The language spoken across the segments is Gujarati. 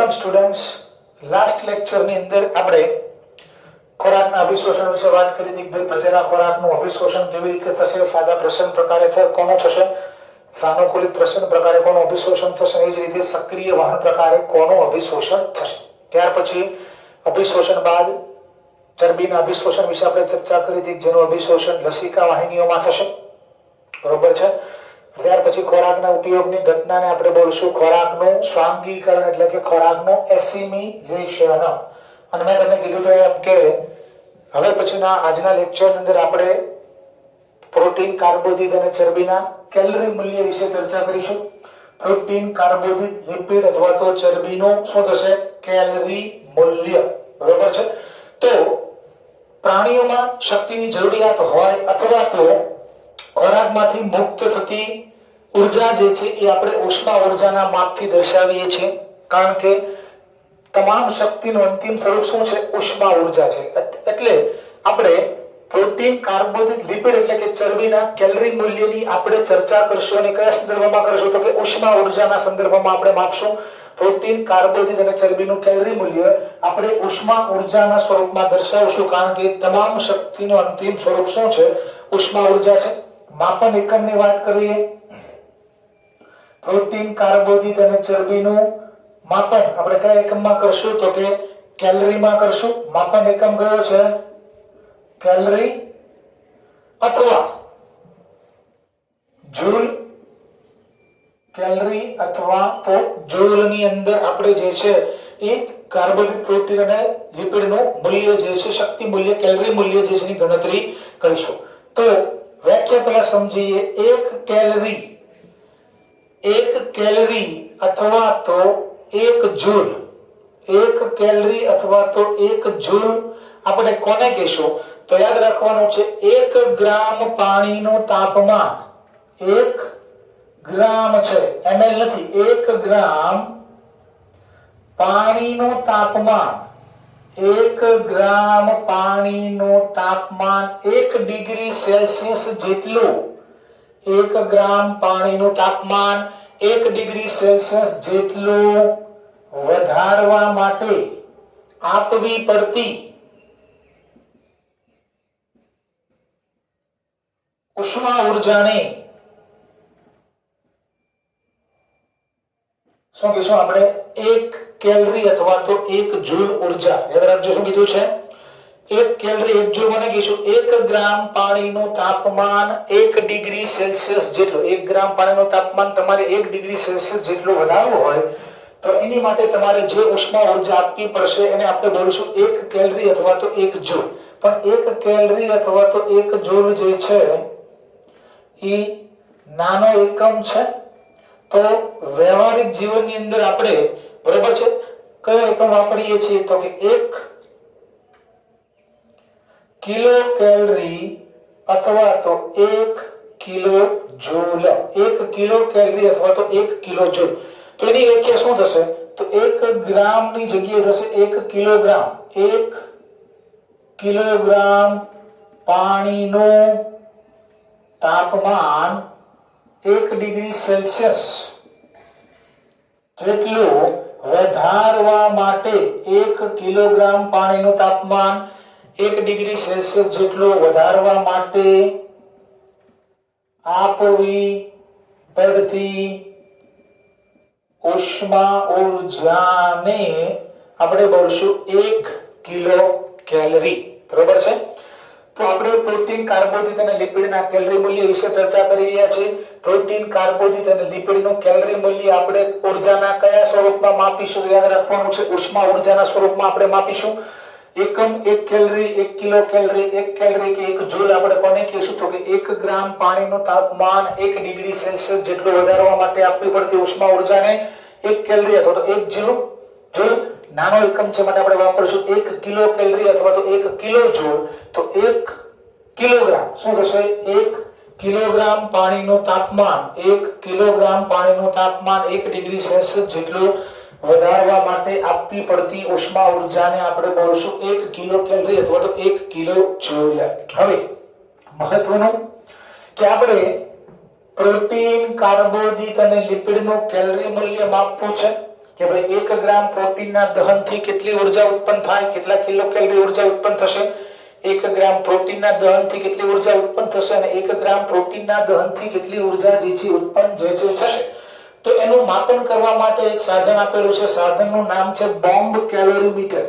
Welcome students. લાસ્ટ લેક્ચરની અંદર આપણે ખોરાકના અભિશોષણ વિશે વાત કરી હતી. ભાઈ પચેલા ખોરાકનું અભિશોષણ કેવી રીતે થશે, સાદા પ્રશ્ન પ્રકારે કોનું થશે, સાનુકૂલિત પ્રશ્ન પ્રકારે કોનું અભિશોષણ થશે, એ જ રીતે સક્રિય વહન પ્રકારે કોનું અભિશોષણ થશે. ત્યાર પછી અભિશોષણ બાદ ચરબીના અભિશોષણ વિશે આપણે ચર્ચા કરી હતી, જેનું અભિશોષણ લસિકા વાહિનીઓમાં થશે. બરોબર છે. ત્યાર પછી ખોરાકના ઉપયોગની ઘટનાને આપણે બોલશું ખોરાકનું સ્વાંગીકરણ, એટલે કે ખોરાકનું એસિમિલેશન. અને મેં તમને કીધું તો એમ કે હવે પછીના આજના લેક્ચરની અંદર આપણે પ્રોટીન, કાર્બોદિત અને ચરબીના કેલરી મૂલ્ય વિશે ચર્ચા કરીશું. પ્રોટીન, કાર્બોદિત, લિપિડ અથવા તો ચરબીનું શું થશે? કેલરી મૂલ્ય. બરોબર છે. તો પ્રાણીઓમાં શક્તિની જરૂરિયાત હોય અથવા તો ખોરાકમાંથી મુક્ત થતી ઉર્જા જે છે એ આપણે ઉષ્મા ઉર્જાના માપથી દર્શાવીએ છીએ, કારણ કે તમામ શક્તિનું અંતિમ સ્વરૂપ શું છે? ઉષ્મા ઉર્જા છે. એટલે આપણે પ્રોટીન, કાર્બોદિત, લિપિડ એટલે કે ચરબીના કેલરી મૂલ્યની આપણે ચર્ચા કરશું. અને કયા સંદર્ભમાં કરશું? તો કે ઉષ્મા ઉર્જાના સંદર્ભમાં આપણે માપશું. પ્રોટીન, કાર્બોદિત અને ચરબીનું કેલરી મૂલ્ય આપણે ઉષ્મા ઉર્જાના સ્વરૂપમાં દર્શાવશું, કારણ કે તમામ શક્તિનું અંતિમ સ્વરૂપ શું છે? ઉષ્મા ઉર્જા છે. માપન એકમની વાત કરીએ, પ્રોટીન, કાર્બોદિત અને ચરબીનું માપન આપણે કયા એકમમાં કરશું? તો કે કેલરીમાં કરશું. માપન એકમ કયો છે? કેલરી અથવા જૂલ. કેલરી અથવા તો જૂલની અંદર આપણે જે છે એ કાર્બોદિત, પ્રોટીન અને લિપિડનું મૂલ્ય જે છે, શક્તિ મૂલ્ય, કેલરી મૂલ્ય જે છે એની ગણતરી કરીશું. તો વ્યાખ્યા પહેલા સમજીએ. એક કેલરી અથવા તો એક જૂલ. એક કેલરી અથવા તો એક જૂલ આપણે કોને કહેશું? તો યાદ રાખવાનું છે 1 ગ્રામ પાણીનું તાપમાન, 1 ગ્રામ છે, ml નથી, 1 ગ્રામ પાણીનું તાપમાન, 1 ગ્રામ પાણીનું તાપમાન 1 ડિગ્રી સેલ્સિયસ જેટલું, 1 ગ્રામ પાણીનું તાપમાન 1 ડિગ્રી સેલ્સિયસ જેટલું વધારવા માટે આપવી પડતી ઉષ્મા ઉર્જાને શું કહીશું આપણે? 1 કેલરી અથવા તો 1 જૂલ ઉર્જા. યાદ રાખજો શું કીધું છે? 1 કેલરી 1 જૂલ મને કહીશું 1 ગ્રામ પાણીનું તાપમાન 1 ડિગ્રી સેલ્સિયસ જેટલું. 1 ગ્રામ પાણીનું તાપમાન તમારે 1 ડિગ્રી સેલ્સિયસ જેટલું વધારવું હોય તો એની માટે તમારે જે ઉષ્મા ઉર્જા આપવી પડશે એને આપણે બોલીશું 1 કેલરી અથવા તો 1 જૂલ. પણ 1 કેલરી અથવા તો 1 જૂલ જે છે એ નાનો એકમ છે. તો વ્યવહારિક જીવનની અંદર આપણે બરોબર છે કયો એકમ વાપરીએ છીએ? તો કે 1 કિલો કેલરી અથવા તો 1 કિલો જૂલ. 1 કિલો કેલરી અથવા તો 1 કિલો જૂલ. તો એની વ્યાખ્યા શું થશે? તો 1 ગ્રામની જગ્યાએ થશે 1 કિલોગ્રામ. 1 કિલોગ્રામ પાણીનું તાપમાન 1 ડિગ્રી સેલ્સિયસ જેટલું વધારવા માટે 1 કિલોગ્રામ પાણીનું તાપમાન 1 ડિગ્રી સેલ્સિયસ જેટલું વધારવા માટે આપવી પડતી ઉષ્મા ઉર્જાને આપણે બોલશું 1 કિલો કેલરી. બરોબર છે. તો આપણે પ્રોટીન, કાર્બોદિત અને લિપિડના કેલરી મૂલ્ય વિશે ચર્ચા કરી રહ્યા છીએ. પ્રોટીન, કાર્બોદિત અને લિપિડનું કેલરી મૂલ્ય આપણે ઉર્જાના કયા સ્વરૂપમાં માપીશું? યાદ રાખવાનું છે ઉષ્મા ઉર્જાના સ્વરૂપમાં આપણે માપીશું. એકમ 1 કેલરી, 1 કિલો કેલરી, 1 કેલરી કે 1 જૂલ આપણે કોને કહીશું? તો કે 1 ગ્રામ પાણીનું તાપમાન 1 ડિગ્રી સેલ્સિયસ જેટલું વધારવા માટે આપવી પડતી ઉષ્મા ઉર્જાને 1 કેલરી અથવા તો 1 જૂલ. નાનો એકમ છે માટે આપણે વાપરશું 1 કિલો કેલરી અથવા તો 1 કિલો જૂલ. તો 1 કિલોગ્રામ શું થશે? 1 કિલોગ્રામ પાણીનું તાપમાન, 1 કિલોગ્રામ પાણીનું તાપમાન 1 ડિગ્રી સેલ્સિયસ જેટલું વધારવા માટે આપવી પડતી ઉષ્મા ઉર્જાને આપણે બોલશું 1 કિલો કેલરી અથવા તો 1 કિલો જૂલ. હવે મહત્વનું કે આપણે પ્રોટીન, કાર્બોદિત અને લિપિડનું કેલરી મૂલ્ય માપવું છે. કે ભાઈ 1 ગ્રામ પ્રોટીનના દહનથી કેટલી ઉર્જા ઉત્પન્ન થાય, કેટલા કિલો કેલરી ઉર્જા ઉત્પન્ન થશે, 1 ગ્રામ પ્રોટીનના દહનથી કેટલી ઉર્જા ઉત્પન્ન થશે અને 1 ગ્રામ પ્રોટીનના દહનથી કેટલી ઉર્જા જે છે ઉત્પન્ન જે છે થશે. તો એનું માપન કરવા માટે એક સાધન આપેલું છે. સાધનનું નામ છે બોમ્બ કેલોરીમીટર.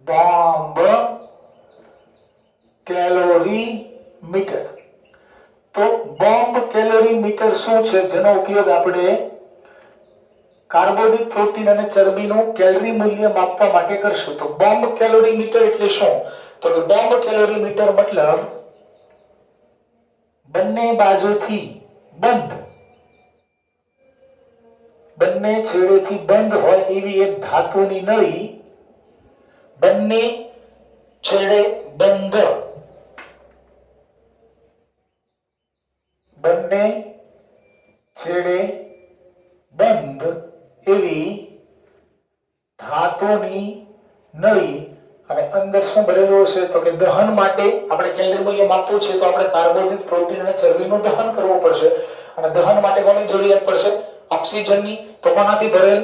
બોમ્બ કેલોરીમીટર. તો બોમ્બ કેલોરીમીટર શું છે, જેનો ઉપયોગ આપણે કાર્બોદિત, પ્રોટીન અને ચરબીનું કેલરી મૂલ્ય માપવા માટે કરશું. તો બોમ્બ કેલોરીમીટર એટલે શું? તો કે બોમ્બ કેલોરીમીટર મતલબ બંને બાજુથી બંધ, બંને છેડેથી બંધ હોય એવી એક ધાતુની નળી, બંને છેડે બંધ, બંને છેડે બંધ એવી ધાતુની નળી અને અંદર શું ભરેલું હશે? તો કે દહન માટે આપણે કેલરી મૂલ્ય માપવું છે તો આપણે કાર્બોદિત, પ્રોટીન અને ચરબીનું દહન કરવું પડશે. અને દહન માટે કોની જરૂરિયાત પડશે? ઓક્સિજનની. તો કોનાથી ભરેલ?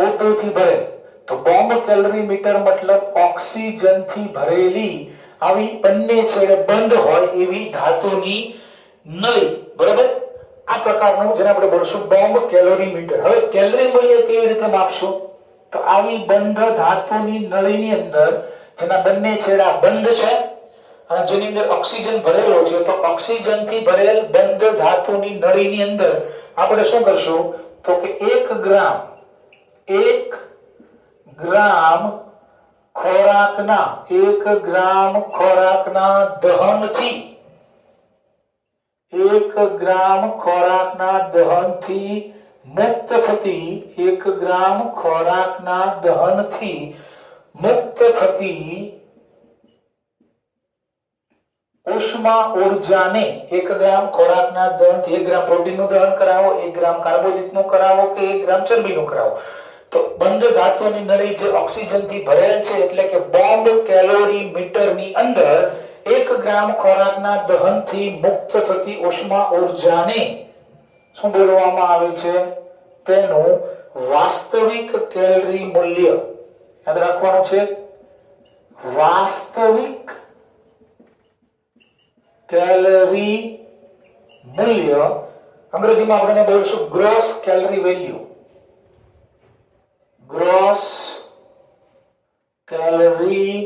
O2 થી ભરેલ. તો બોમ્બ કેલરીમીટર મતલબ ઓક્સિજનથી ભરેલી આવી બંને છેડે બંધ હોય એવી ધાતુની નળી. બરાબર? આ પ્રકારનું જેને આપણે બોલશું બોમ્બ કેલોરીમીટર. હવે કેલરી મૂલ્ય કેવી રીતે માપશું? તો આવી બંધ ધાતુની નળીની અંદર જેના બંને છેડા બંધ છે અને જેની અંદર ઓક્સિજન ભરેલો છે, તો ઓક્સિજનથી ભરેલ બંધ ધાતુની નળીની અંદર આપણે શું કરશું? તો કે 1 ગ્રામ ખોરાકના દહનથી 1 ગ્રામ ખોરાકના દહનથી મુક્ત થતી 1 ગ્રામ ખોરાકના દહનથી મુક્ત થતી ઉષ્મા ઉર્જાને 1 ગ્રામ ખોરાકના દહનથી 1 ગ્રામ પ્રોટીનનું દહન કરાવો, 1 ગ્રામ કાર્બોદિતનું કરાવો કે 1 ગ્રામ ચરબીનું કરાવો, તો બંધ ધાતુની નળી જે ઓક્સિજનથી ભરેલ છે એટલે કે બોમ્બ કેલોરીમીટરની અંદર 1 ગ્રામ ખોરાકના દહનથી મુક્ત થતી ઉષ્મા ઉર્જાને શું બોલવામાં આવે છે? તેનું વાસ્તવિક કેલરી મૂલ્ય. યાદ રાખવાનું છે, વાસ્તવિક કેલરી મૂલ્ય. અંગ્રેજીમાં આપણે બોલશું gross calorie value. Gross calorie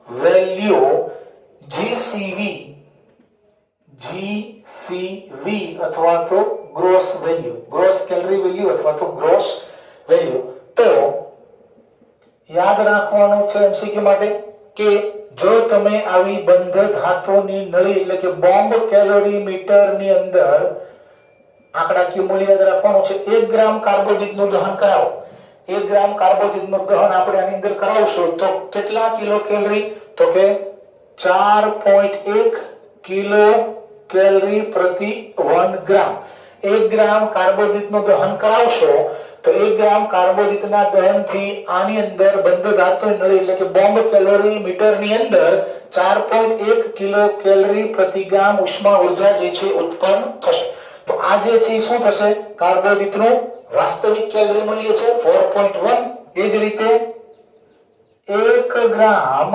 value GCV અથવા તો gross value, gross calorie value અથવા તો ગ્રોસ વેલ્યુ. તો યાદ રાખવાનું છે એમસીક્યુ માટે કે જો તમે આવી બંધ ધાતુની નળી એટલે કે બોમ્બ કેલોરીમીટરની અંદર આંકડાકીય મૂલ્ય યાદ રાખવાનું છે. 1 ગ્રામ કાર્બોદિતનું દહન કરાવો, 1 ગ્રામ કાર્બોદિતનું દહન આપણે આની અંદર કરાવશું તો કેટલા કિલો કેલરી? તો કે 4.1 કિલો કેલરી પ્રતિ 1 ગ્રામ. 1 ગ્રામ કાર્બોદિતનું દહન કરાવશો તો 1 ગ્રામ કાર્બોદિતના દહનથી આની અંદર બંધ ધાતુની નળી એટલે કે બોમ્બ કેલોરીમીટરની અંદર 4.1 કિલો કેલરી પ્રતિ ગ્રામ ઉષ્મા ઉર્જા જે છે ઉત્પન્ન થશે. તો આ જે છે શું થશે? કાર્બોદિતનું વાસ્તવિક કેલરી મૂલ્ય છે 4.1. એ જ રીતે 1 ગ્રામ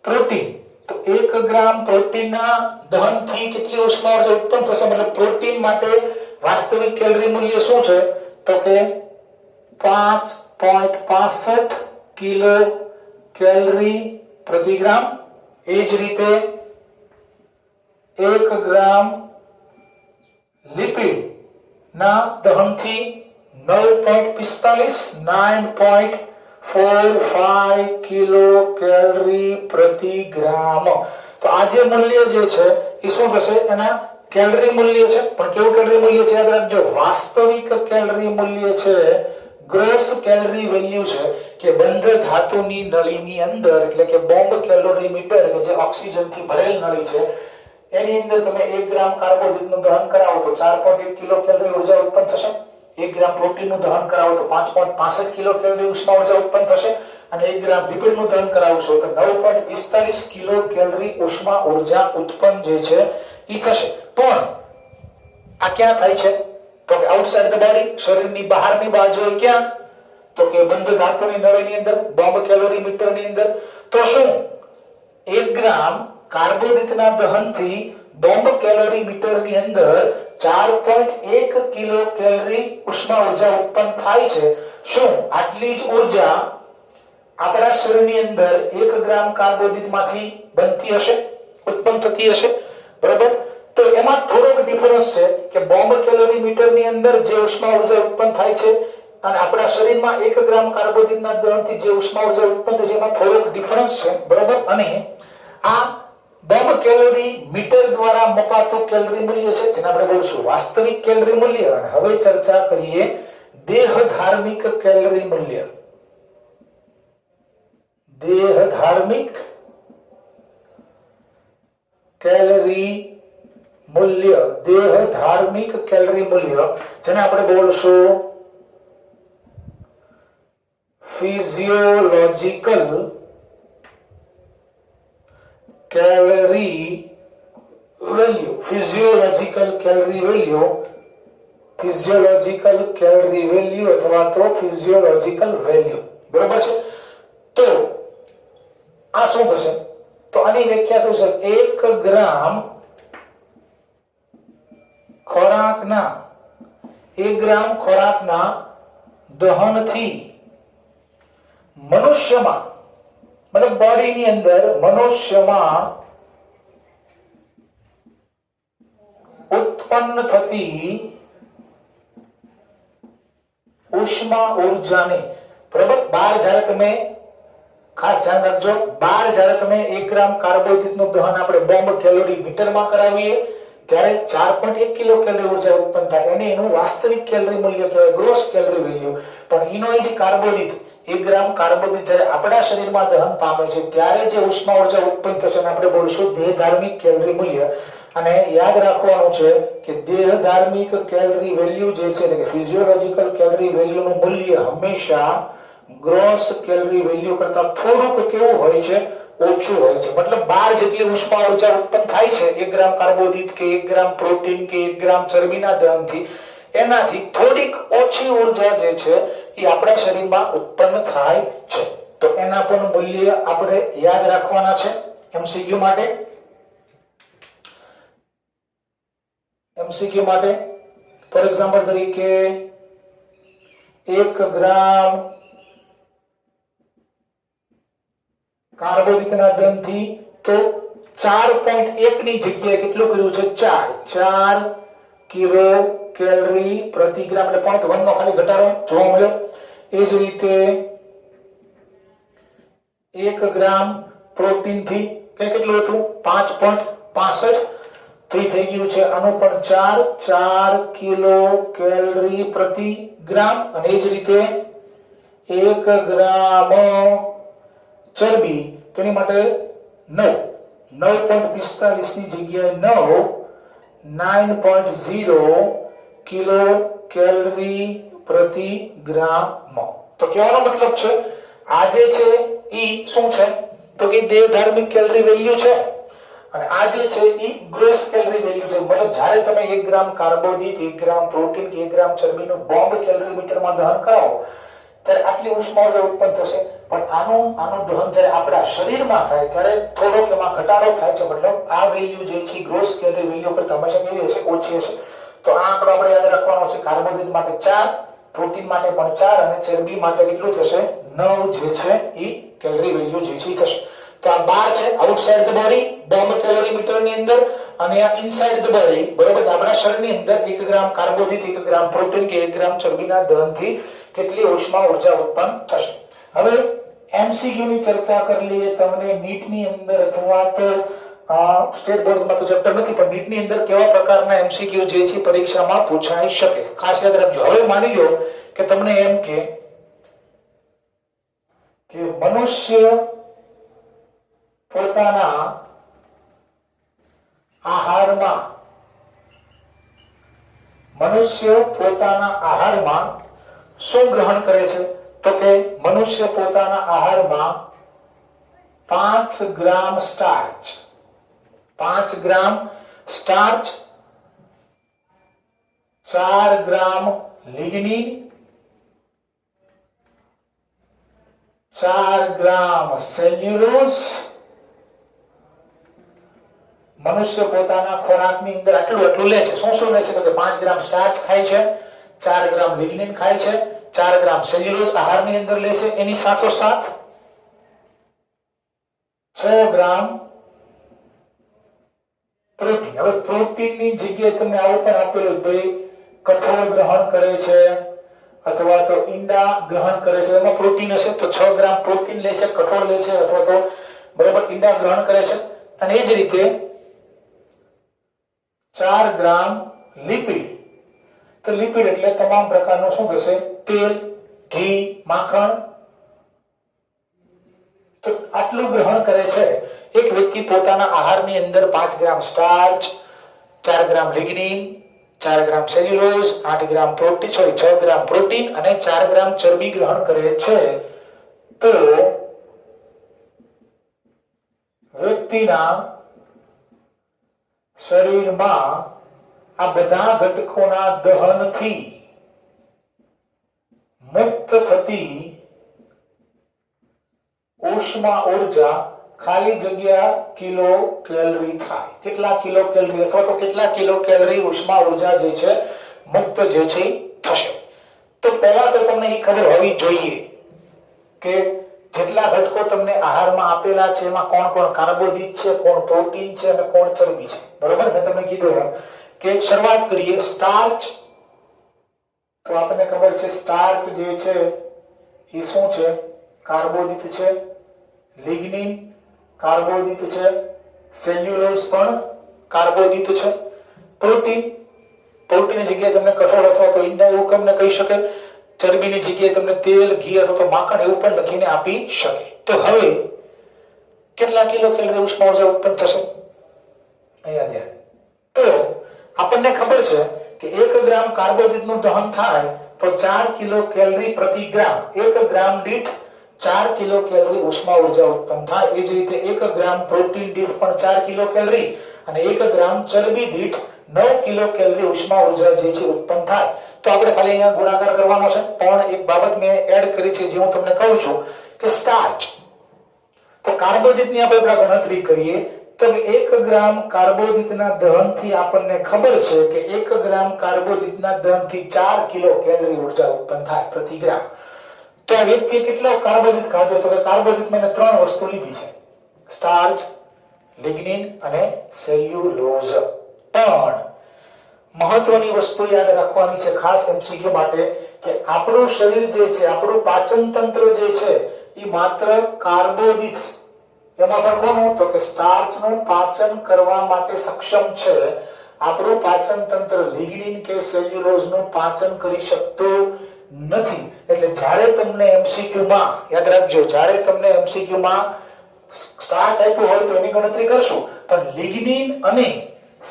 પ્રોટીન, તો 1 ગ્રામ પ્રોટીનના દહનથી કેટલી ઉષ્મા ઉર્જા ઉત્પન્ન થશે? મતલબ પ્રોટીન માટે વાસ્તવિક કેલરી મૂલ્ય શું છે? તો કે 5.65 કિલો કેલરી પ્રતિ ગ્રામ. એ જ રીતે 1 ગ્રામ લિપિડ ના દહનથી 9.45 કિલો કેલરી પ્રતિ ગ્રામ. તો આ જે મૂલ્ય જે છે એ શું થશે? એના કેલરી મૂલ્ય છે. પણ કેવું કેલરી મૂલ્ય છે? યાદ રાખજો, વાસ્તવિક કેલરી મૂલ્ય છે, ગ્રોસ કેલરી વેલ્યુ છે કે બંધ ધાતુની નળીની અંદર એટલે કે બોમ્બ કેલોરીમીટર કે જે ઓક્સિજનથી ભરેલ નળી છે એની અંદર તમે 1 ગ્રામ કાર્બોદિતનું દહન કરાવો તો 4.1 કિલો કેલરી ઉર્જા ઉત્પન્ન થશે. 1 ગ્રામ પ્રોટીનનું દહન કરાવો તો 5.65 કિલો કેલરી ઉષ્મા ઉર્જા ઉત્પન્ન થશે અને 1 ગ્રામ લિપિડનું દહન કરાવશો તો 9.45 કિલો કેલરી ઉષ્મા ઉર્જા ઉત્પન્ન જે છે એ થશે. પણ આ ક્યાં થાય છે? તો કે આઉટસાઇડ ધ બોડી, શરીરની બહારની બાજુએ ક્યાં? તો કે બંધ ધાતુની નળીની અંદર, બોમ્બ કેલોરીમીટરની અંદર. તો શું 1 ગ્રામ કાર્બોદિતના દહનથી બોમ્બ કેલોરીમીટરની અંદર 4.1 કિલો કેલરી ઉષ્મા ઉર્જા ઉત્પન્ન થાય છે? શું આટલી જ ઉર્જા આપણા શરીરની અંદર 1 ગ્રામ કાર્બોદિતમાંથી બનતી હશે, ઉત્પન્ન થતી હશે? બરાબર. તો એમાં થોડોક ડિફરન્સ છે કે બોમ્બ કેલોરીમીટરની અંદર જે ઉષ્મા ઉર્જા ઉત્પન્ન થાય છે અને આપણા શરીરમાં 1 ગ્રામ કાર્બોદિતના દહનથી જે ઉષ્મા ઉર્જા ઉત્પન્ન થાય છે એમાં થોડોક ડિફરન્સ છે. બરાબર. અને આ બોમ્બ કેલોરી મીટર દ્વારા મપાતું કેલરી મૂલ્ય છે જેને આપણે બોલશું વાસ્તવિક કેલરી મૂલ્ય. અને હવે ચર્ચા કરીએ દેહ ધાર્મિક કેલરી મૂલ્ય. દેહ ધાર્મિક કેલરી મૂલ્ય, દેહ ધાર્મિક કેલરી મૂલ્ય જેને આપણે બોલશું physiological calorie value. Physiological calorie value, physiological calorie value અથવા તો ફિઝિયોલોજીકલ વેલ્યુ. બરાબર છે. તો આ શું થશે? તો આની વ્યાખ્યા થશે 1 ગ્રામ ખોરાકના 1 ગ્રામ ખોરાકના દહનથી મનુષ્યમાં, મતલબ બોડીની અંદર મનુષ્યમાં ઉત્પન્ન થતી ઉષ્મા ઉર્જાને, બરાબર, બાર જ્યારે તમે ખાસ ધ્યાન રાખજો, બાર જ્યારે તમે 1 ગ્રામ કાર્બોદિતનું દહન આપણે બોમ્બ કેલોરી મીટરમાં કરાવીએ ત્યારે 4.1 કિલો કેલરી ઉર્જા ઉત્પન્ન થાય. અને એનું વાસ્તવિક કેલરી મૂલ્ય કહેવાય, ગ્રોસ કેલરી વેલ્યુ. પણ એનો જે કાર્બોદિત 1 ગ્રામ કાર્બોદિત જ્યારે આપણા શરીરમાં દહન પામે છે ત્યારે જે ઉષ્મા ઉર્જા ઉત્પન્ન થશે એને આપણે બોલશું દેહ ધાર્મિક કેલરી મૂલ્ય. અને યાદ રાખવાનું છે કે દેહ ધાર્મિક કેલરી વેલ્યુ જે છે એટલે કે ફિઝિયોલોજીકલ કેલરી વેલ્યુનું મૂલ્ય હંમેશા ગ્રોસ કેલરી વેલ્યુ કરતા થોડુંક કેવું હોય છે? ઓછું હોય છે. મતલબ 12 જેટલી ઉષ્મા ઉર્જા ઉત્પન્ન થાય છે 1 ગ્રામ કાર્બોદિત કે 1 ગ્રામ પ્રોટીન કે 1 ગ્રામ ચરબીના દહનથી, એનાથી થોડીક ઓછી ઉર્જા જે છે એ આપણા શરીરમાં ઉત્પન્ન થાય છે. તો એના પણ મૂલ્ય આપણે યાદ રાખવાના છે એમસીક્યુ માટે. એમસીક્યુ માટે ફોર એક્ઝામ્પલ તરીકે 1 ગ્રામ કાર્બોદિતના દહનથી તો 4.1 ની જગ્યાએ કેટલું કર્યું છે? 4 કિલો કેલરી પ્રતિ ગ્રામ, એટલે 0.1 નો ખાલી ઘટાડો જોવા મળ્યો. એ જ રીતે 1 ગ્રામ પ્રોટીન થી કેટલું હતું? 5.65 થઈ ગયું છે. આનું પણ 4 કિલો કેલરી પ્રતિ ગ્રામ. અને એ જ રીતે 1 ગ્રામ ચરબી, તેની માટે 9.45 ની જગ્યાએ 9.0 કિલો કેલરી પ્રતિ ગ્રામ. તો કહેવાનો મતલબ છે આ જે છે ઈ શું છે? તો કે દેહ ધાર્મિક કેલરી વેલ્યુ છે. અને આ જે છે ઈ ગ્રોસ કેલરી વેલ્યુ છે. મતલબ જ્યારે તમે 1 ગ્રામ કાર્બોદિત, 1 ગ્રામ પ્રોટીન કે 1 ગ્રામ ચરબીનું બોમ્બ કેલરી મીટરમાં દહન કરાવો ત્યારે આટલી ઉષ્મા ઉર્જા ઉત્પન્ન થશે. પણ આનું દહન જ્યારે આપણા શરીરમાં થાય ત્યારે થોડોક એમાં ઘટાડો થાય છે. મતલબ આ વેલ્યુ જે છે ગ્રોસ કેલરી વેલ્યુ કરતા હંમેશા કેવી હશે? ઓછી હશે. તો આ આંકડો આપણે યાદ રાખવાનો છે. કાર્બોદિત માટે 4, પ્રોટીન માટે પણ 4 અને ચરબી માટે કેટલું થશે? 9 જે છે ઈ કેલરી વેલ્યુ જે છે થશે. તો આ 12 છે outside the body bomb calorie મીટરની અંદર, અને આ ઇનસાઇડ ધ બોડી, બરોબર, આપણા શરીરની અંદર 1 ગ્રામ કાર્બોદિત, 1 ગ્રામ પ્રોટીન કે 1 ગ્રામ ચરબીના દહનથી કેટલી ઉષ્મા ઉર્જા ઉત્પન્ન થશે. હવે એમસીક્યુ ની ચર્ચા કરી લઈએ. તમને નીટ ની અંદર અથવા તો સ્ટેટ બોર્ડમાં તો ચેપ્ટર નથી, પણ નીટ ની અંદર કેવા પ્રકારના એમસીક્યુ જે છે પરીક્ષામાં પૂછાઈ શકે, ખાસ યાદ રાખજો. હવે માની લો કે તમને એમ કે મનુષ્ય પોતાના આહારમાં શું ગ્રહણ કરે છે? તો કે મનુષ્ય પોતાના આહારમાં 5 ગ્રામ સ્ટાર્ચ, 5 ગ્રામ સ્ટાર્ચ, 4 ગ્રામ લિગ્નિન, 4 ગ્રામ સેલ્યુલોઝ. મનુષ્ય પોતાના ખોરાકની અંદર આટલું લે છે. શું લે છે? તો કે 5 ગ્રામ સ્ટાર્ચ ખાય છે, 4 ગ્રામ લિગ્નિન ખાય છે, 4 ગ્રામ સેલ્યુલોઝ આહારની અંદર લે છે, એની સાથોસાથ 6 ગ્રામ પ્રોટીન. હવે પ્રોટીનની જગ્યાએ તમને આવું પણ આપેલું ભાઈ કઠોળ ગ્રહણ કરે છે અથવા તો ઈંડા ગ્રહણ કરે છે, એમાં પ્રોટીન હશે તો 6 ગ્રામ પ્રોટીન લે છે, કઠોળ લે છે અથવા તો બરાબર ઈંડા ગ્રહણ કરે છે. અને એ જ રીતે 4 ગ્રામ લિપિડ. તો લિપિડ એટલે તમામ પ્રકારનું શું થશે? તેલ, ઘી, માખણ. તો આટલું ગ્રહણ કરે છે. એક વ્યક્તિ પોતાના આહારની અંદર 5 ગ્રામ સ્ટાર્ચ, 4 ગ્રામ લિગ્નિન, 4 ગ્રામ સેલ્યુલોઝ, 8 ગ્રામ પ્રોટીન, 6 ગ્રામ પ્રોટીન અને 4 ગ્રામ ચરબી ગ્રહણ કરે છે, તો વ્યક્તિના શરીરમાં આ બધા ઘટકોના દહનથી મુક્ત થતી ઉષ્મા ઉર્જા ખાલી જગ્યા કિલો કેલરી થાય. કેટલા કિલો કેલરી અથવા તો કેટલા કિલો કેલરી ઉષ્મા ઉર્જા જે છે મુક્ત જે છે થશે? તો પહેલા તો તમને એ ખબર હોવી જોઈએ કે જેટલા ઘટકો તમને આહારમાં આપેલા છે એમાં કોણ કોણ કાર્બોદિત છે, કોણ પ્રોટીન છે અને કોણ ચરબી છે. બરોબર? મેં તમને કીધું એમ કે શરૂઆત કરીએ સ્ટાર્ચ. તો આપણને ખબર છે સ્ટાર્ચ જે છે એ શું છે? કાર્બોદિત છે. લિગ્નિન કાર્બોદિત છે, સેલ્યુલોઝ પણ કાર્બોદિત છે. પ્રોટીનની જગ્યાએ તમને કઠોળ અથવા તો ઈંડા એવું તમને કહી શકે. ચરબીની જગ્યાએ તમને તેલ, ઘી અથવા તો માખણ એવું પણ લખીને આપી શકે. તો હવે કેટલા કિલો કેલરી ઉષ્મા ઉર્જા ઉત્પન્ન થશે? અહીંયા ધ્યાન. તો આપણને ખબર છે કે 1 ગ્રામ કાર્બોદિતનું દહન થાય તો 4 કિલો કેલરી પ્રતિ ગ્રામ. 1 ગ્રામ દીઠ 4 કિલો કેલરી ઉષ્મા ઉર્જા ઉત્પન્ન થાય. એ જ રીતે 1 ગ્રામ પ્રોટીન દીઠ પણ 4 કિલો કેલરી અને 1 ગ્રામ ચરબી દીઠ 9 કિલો કેલરી ઉષ્મા ઉર્જા જે છે ઉત્પન્ન થાય. તો આપણે ખાલી અહીંયા ગુણાકાર કરવાનો છે. પણ એક બાબત મેં એડ કરી છે જે હું તમને કહું છું કે સ્ટાર્ચ. તો કાર્બોદિતની આપણે ગણતરી કરીએ તો 1 ગ્રામ કાર્બોદિતના દહનથી આપણને ખબર છે કે 1 ગ્રામ કાર્બોદિતના દહનથી 4 કિલો કેલરી ઉર્જા ઉત્પન્ન થાય પ્રતિ ગ્રામ. તો આ વ્યક્તિએ કેટલો કાર્બોદિત ખાધો? તો કે કાર્બોદિતમાં મેં 3 વસ્તુ લીધી છે: સ્ટાર્ચ, લિગ્નિન અને સેલ્યુલોઝ. પણ મહત્વની વસ્તુ યાદ રાખવાની છે ખાસ એમસીક્યુ માટે કે આપણું શરીર જે છે, આપણું પાચન તંત્ર જે છે એ માત્ર કાર્બોદિત, એમાં પણ કોનું? તો કે સ્ટાર્ચનું પાચન કરવા માટે સક્ષમ છે. આપણું પાચન તંત્ર લિગ્નિન કે સેલ્યુલોઝનું પાચન કરી શકતું નથી. એટલે જ્યારે તમને એમસીક્યુ માં યાદ રાખજો, જ્યારે તમને એમસીક્યુ માં સ્ટાર્ચ આપ્યું હોય તો એની ગણતરી કરશું, પણ લિગ્નિન અને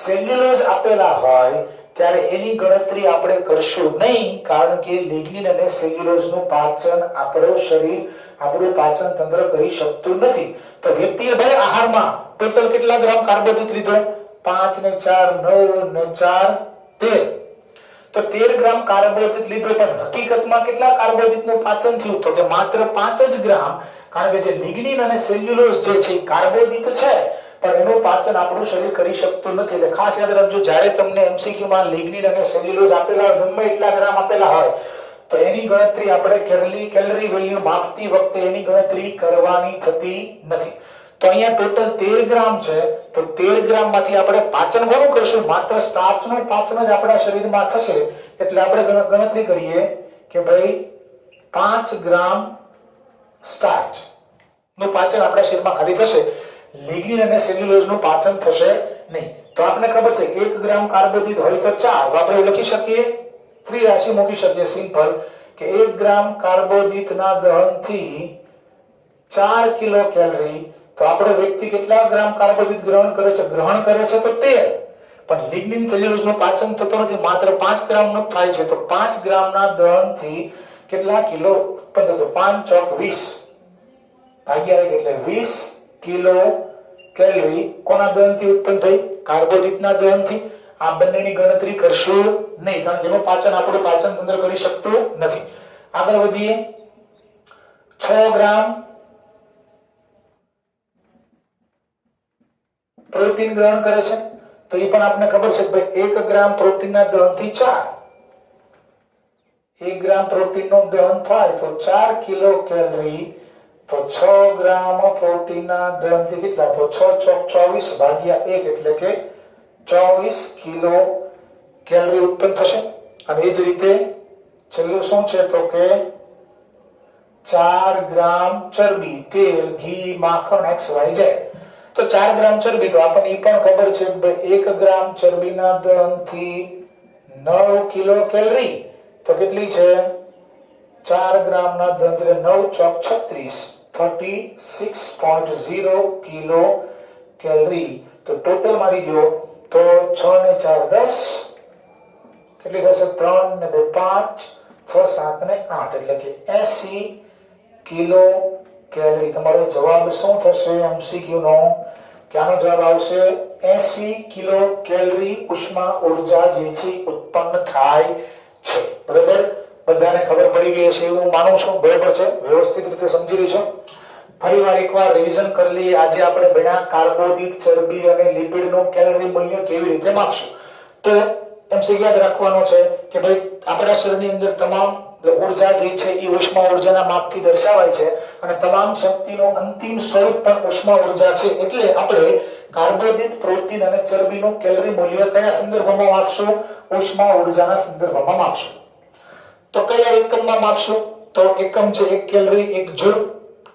સેલ્યુલોઝ આપેલા હોય ત્યારે એની ગણતરી આપણે કરશું નહીં, કારણ કે લિગ્નિન અને સેલ્યુલોઝનું પાચન આપણું શરીર, આપણું પાચન તંત્ર કરી શકતું નથી. તો વ્યક્તિએ ભાઈ આહારમાં ટોટલ કેટલા ગ્રામ કાર્બોદિત લીધો? 5 ને 4 9 ને 4 13. તો 13 ગ્રામ કાર્બોદિત લીધો, પણ હકીકતમાં કેટલા કાર્બોદિતનું પાચન થયું? તો કે માત્ર 5 જ ગ્રામ. કારણ કે જે લિગ્નિન અને સેલ્યુલોઝ જે છે કાર્બોદિત છે, પણ એનું પાચન આપણું શરીર કરી શકતું નથી. એટલે ખાસ યાદ રાખજો, જ્યારે તમને એમસીક્યુ માં લિગ્નિન અને સેલ્યુલોઝ આપેલા ગમે એટલા ગ્રામ આપેલા હોય તો એની ગણતરી આપણે કેલરી વેલ્યુ માપતી વખતે એની ગણતરી કરવાની થતી નથી. તો અહીંયા ટોટલ 13 ગ્રામ છે. તો 13 ગ્રામ માંથી આપણે પાચન કોનું કરશું? માત્ર સ્ટાર્ચનું પાચન જ આપણા શરીરમાં થશે. એટલે આપણે ગણતરી કરીએ કે ભાઈ 5 ગ્રામ સ્ટાર્ચ નું પાચન આપણા શરીરમાં ખાલી થશે. લિગ્નિન અને સેલ્યુલોઝ નું પાચન થશે નહીં. તો આપણને ખબર છે 1 ગ્રામ કાર્બોદિત હોય તો 4. તો આપણે લખી શકીએ, ત્રિરાશિ મૂકી શકીએ સિમ્પલ, કે 1 ગ્રામ કાર્બોદિતના દહનથી 4 કિલો કેલરી. તો આપણો વ્યક્તિ કેટલા ગ્રામ કાર્બોદિત ગ્રહણ કરે છે? ગ્રહણ કરે છે તો 13. પણ લિગ્નિન સેલ્યુલોઝ નું પાચન થતું નથી, માત્ર 5 ગ્રામ નું થાય છે. તો 5 ગ્રામના દહનથી કેટલા કિલો ઉત્પન્ન થતો? 5 ચોક 20 ભાગ્યા 1 એટલે 20 કિલો કેલરી કોના દહનથી ઉત્પન્ન થઈ? કાર્બોદિતના દહનથી. આ બંનેની ગણતરી કરશું નહીં, કારણ કે એનું પાચન આપણું પાચન તંત્ર કરી શકતું નથી. આગળ વધીએ. 6 ગ્રામ પ્રોટીન ગ્રહણ કરે છે, તો એ પણ આપણને ખબર છે કે ભાઈ 1 ગ્રામ પ્રોટીનના દહનથી 1 ગ્રામ પ્રોટીનનું દહન થાય તો 4 કિલો કેલરી. તો 6 ગ્રામ પ્રોટીનના દહનથી કેટલા? તો 6 ચોક 24 ભાગ્યા 1 એટલે કે 24 કિલો કેલરી ઉત્પન્ન થશે. અને એ જ રીતે છેલ્લું શું છે તો કે 4 ગ્રામ ચરબી, તેલ, ઘી, માખણ XYZ. તો 4 ગ્રામ ચરબી, તો આપણને એ પણ ખબર છે કે 1 ગ્રામ ચરબીના દહનથી 9 કિલો કેલરી. તો કેટલી છે? 4 ગ્રામના દહન એટલે 9 ચોક 36, 36.0 કિલો કેલરી. તો ટોટલ મારી ગયો તો 6 ને 4 10, કેટલી થશે? 3 ને 2 5, 6 7 ને 8 એટલે કે 80 કિલો કેલરી. તમારો જવાબ શું થશે MCQ નો? કે આનો જવાબ આવશે 80 કિલો કેલરી ઉષ્મા ઉર્જા જે છે ઉત્પન્ન થાય છે. બરાબર? બધાને ખબર પડી ગઈ છે એવું માનું છું. બરાબર છે? વ્યવસ્થિત રીતે સમજી લીધું. ફરીવાર એકવાર રિવિઝન કરી લઈએ. આજે આપણે ભણ્યા કાર્બોદિત, ચરબી અને લિપિડનું કેલરી મૂલ્ય કેવી રીતે માપશું. તો MCQ યાદ રાખવાનો છે કે ભાઈ આપણા શરીરની અંદર તમામ ઉર્જા જે છે એ ઉષ્મા ઉર્જાના માપથી દર્શાવાય છે, અને તમામ શક્તિનું અંતિમ સ્વરૂપ પણ ઉષ્મા ઉર્જા છે. એટલે આપણે કાર્બોદિત, પ્રોટીન અને ચરબીનું કેલરી મૂલ્ય કયા સંદર્ભમાં માપશું? ઉષ્મા ઉર્જાના સંદર્ભમાં માપશું. તો કયા એકમમાં માપશું? તો એકમ છે 1 કેલરી 1 જૂલ.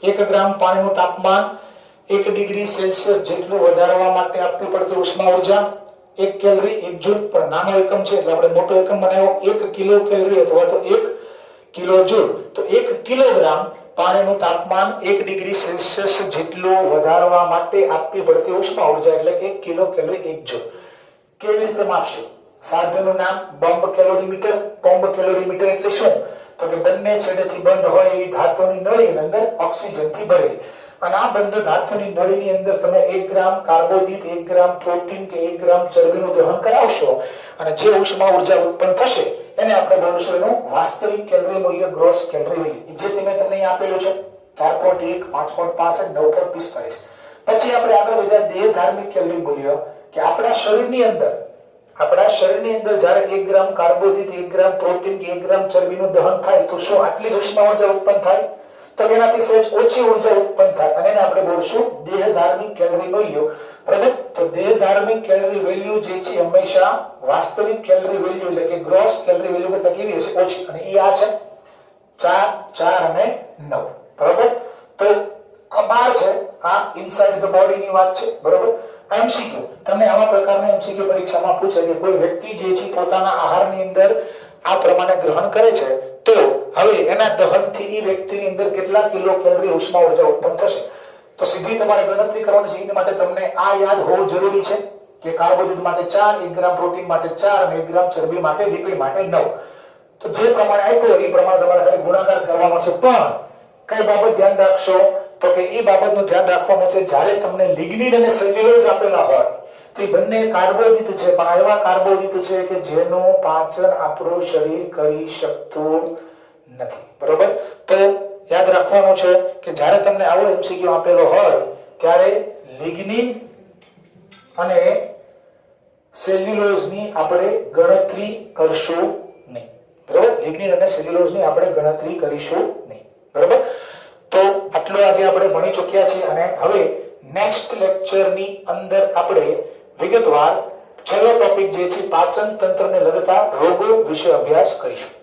1 ગ્રામ પાણીનું તાપમાન 1 ડિગ્રી સેલ્સિયસ જેટલું વધારવા માટે આપવી પડતી ઉષ્મા ઉર્જા 1 કેલરી 1 જૂલ. પણ નાનો એકમ છે એટલે આપણે મોટો એકમ બનાવ્યો 1 કિલો કેલરી અથવા તો 1 કિલો જૂલ. તો 1 કિલોગ્રામ પાણીનું તાપમાન 1 ડિગ્રી સેલ્સિયસ જેટલું વધારવા માટે આપવી પડતી ઉષ્મા ઉર્જા એટલે 1 કિલો કેલરી 1 જૂલ. કેવી રીતે માપશું? સાધનનું નામ બોમ્બ કેલોરીમીટર. બોમ્બ કેલોરીમીટર એટલે શું? તો કે બંને છેડેથી બંધ હોય એવી ધાતુની નળીની અંદર ઓક્સિજનથી ભરેલી, અને આ બંધ ધાતુની નળીની અંદર તમે 1 ગ્રામ કાર્બોદિત, 1 ગ્રામ પ્રોટીન કે 1 ગ્રામ ચરબીનું દહન કરાવશો, અને જે ઉષ્મા ઉર્જા ઉત્પન્ન થશે એને આપણે બોલશું એનું વાસ્તવિક કેલરી મૂલ્ય, ગ્રોસ કેલરી મૂલ્ય. જે તમને અહીં આપેલું છે 4.1, 5.65, 9.45. પછી આપણે આગળ વધ્યા દેહ ધાર્મિક કેલરી મૂલ્ય, કે આપણા શરીરની અંદર જ્યારે 1 ગ્રામ કાર્બોદિત, 1 ગ્રામ પ્રોટીન કે 1 ગ્રામ ચરબીનું દહન થાય તો શું આટલી જ ઉષ્મા ઉર્જા ઉત્પન્ન થાય? તો એનાથી સહેજ ઓછી ઉર્જા ઉત્પન્ન થાય, અને એને આપણે બોલશું દેહ ધાર્મિક કેલરી મૂલ્ય. બરાબર? તો દેહ ધાર્મિક કેલરી વેલ્યુ જે છે હંમેશા વાસ્તવિક કેલરી વેલ્યુ એટલે કે ગ્રોસ કેલરી વેલ્યુ કરતા કેવી હશે? ઓછી. અને એ આ છે 4, 4 અને 9. બરાબર? તો આ 12 છે. આ ઇનસાઇડ ધ બોડી ની વાત છે. બરાબર? MCQ તમને આવા પ્રકારના MCQ પરીક્ષામાં પૂછે કે કોઈ વ્યક્તિ જે છે પોતાના આહારની અંદર આ પ્રમાણે ગ્રહણ કરે છે, તો હવે એના દહનથી એ વ્યક્તિની અંદર કેટલા કિલો કેલરી ઉષ્મા ઉર્જા ઉત્પન્ન થશે? તો સીધી તમારે ગણતરી કરવાની છે. એના માટે તમને આ યાદ હોવું જરૂરી છે કે કાર્બોદિત માટે 4, 1 ગ્રામ પ્રોટીન માટે 4 અને 1 ગ્રામ ચરબી માટે, લિપિડ માટે 9. તો જે પ્રમાણે આપ્યો એ પ્રમાણે તમારે ખાલી ગુણાકાર કરવાનો છે. પણ કઈ બાબત ધ્યાન રાખશો? તો કે એ બાબતનું ધ્યાન રાખવાનું છે જ્યારે તમને લિગ્નિન અને સેલ્યુલોઝ આપેલા હોય તો એ બંને કાર્બોદિત છે, પણ એવા કાર્બોદિત છે કે જેનું પાચન આપણું શરીર કરી શકતું નથી. બરોબર? તો યાદ રાખવાનું છે કે જ્યારે તમને આવો MCQ આપેલો હોય ત્યારે લિગ્નિન અને સેલ્યુલોઝની આપણે ગણતરી કરશું નહીં. બરોબર? લિગ્નિન અને સેલ્યુલોઝની આપણે ગણતરી કરીશું નહીં. બરોબર? તો આટલું આજે આપણે ભણી ચૂક્યા છીએ, અને હવે નેક્સ્ટ લેક્ચરની અંદર આપણે વિગતવાર છેલ્લો ટોપિક જે છે પાચન તંત્રને લગતા રોગો વિશે અભ્યાસ કરીશું.